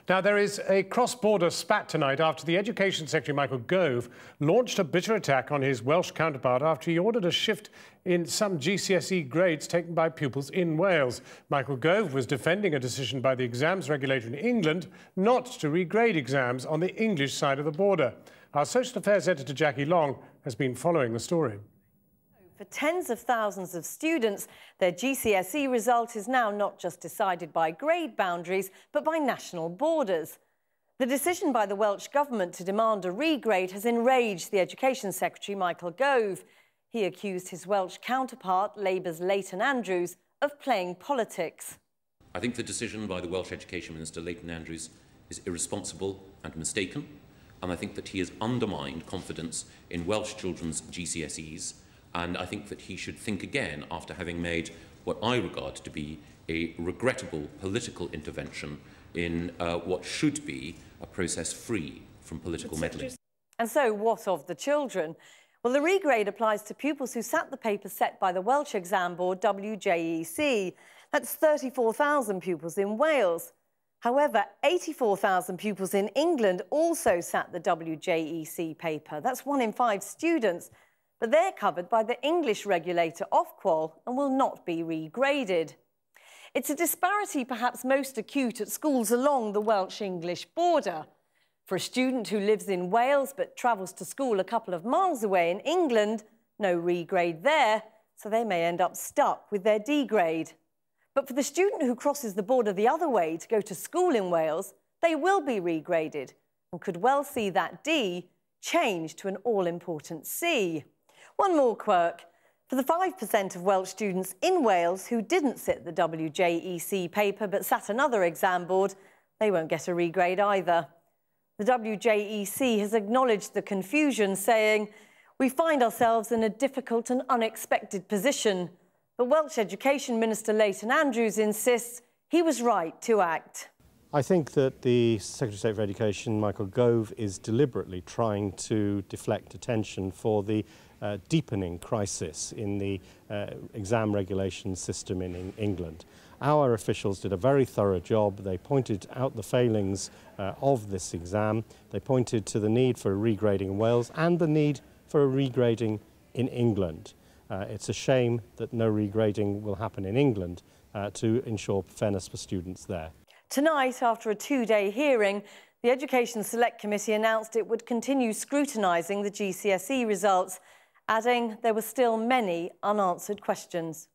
Now, there is a cross-border spat tonight after the Education Secretary Michael Gove launched a bitter attack on his Welsh counterpart after he ordered a shift in some GCSE grades taken by pupils in Wales. Michael Gove was defending a decision by the exams regulator in England not to regrade exams on the English side of the border. Our social affairs editor Jackie Long has been following the story. For tens of thousands of students, their GCSE result is now not just decided by grade boundaries, but by national borders. The decision by the Welsh Government to demand a regrade has enraged the Education Secretary Michael Gove. He accused his Welsh counterpart, Labour's Leighton Andrews, of playing politics. I think the decision by the Welsh Education Minister, Leighton Andrews, is irresponsible and mistaken, and I think that he has undermined confidence in Welsh children's GCSEs. And I think that he should think again after having made what I regard to be a regrettable political intervention in what should be a process free from political meddling. And so what of the children? Well, the regrade applies to pupils who sat the paper set by the Welsh exam board WJEC. That's 34,000 pupils in Wales. However, 84,000 pupils in England also sat the WJEC paper. That's 1 in 5 students. But they're covered by the English regulator Ofqual and will not be regraded. It's a disparity perhaps most acute at schools along the Welsh-English border. For a student who lives in Wales but travels to school a couple of miles away in England, no regrade there, so they may end up stuck with their D grade. But for the student who crosses the border the other way to go to school in Wales, they will be regraded and could well see that D change to an all-important C. One more quirk. For the 5% of Welsh students in Wales who didn't sit the WJEC paper but sat another exam board, they won't get a regrade either. The WJEC has acknowledged the confusion, saying, "We find ourselves in a difficult and unexpected position." But Welsh Education Minister Leighton Andrews insists he was right to act. I think that the Secretary of Education, Michael Gove, is deliberately trying to deflect attention for the deepening crisis in the exam regulation system in England. Our officials did a very thorough job. They pointed out the failings of this exam. They pointed to the need for a regrading in Wales and the need for a regrading in England. It's a shame that no regrading will happen in England to ensure fairness for students there. Tonight, after a 2-day hearing, the Education Select Committee announced it would continue scrutinising the GCSE results, adding there were still many unanswered questions.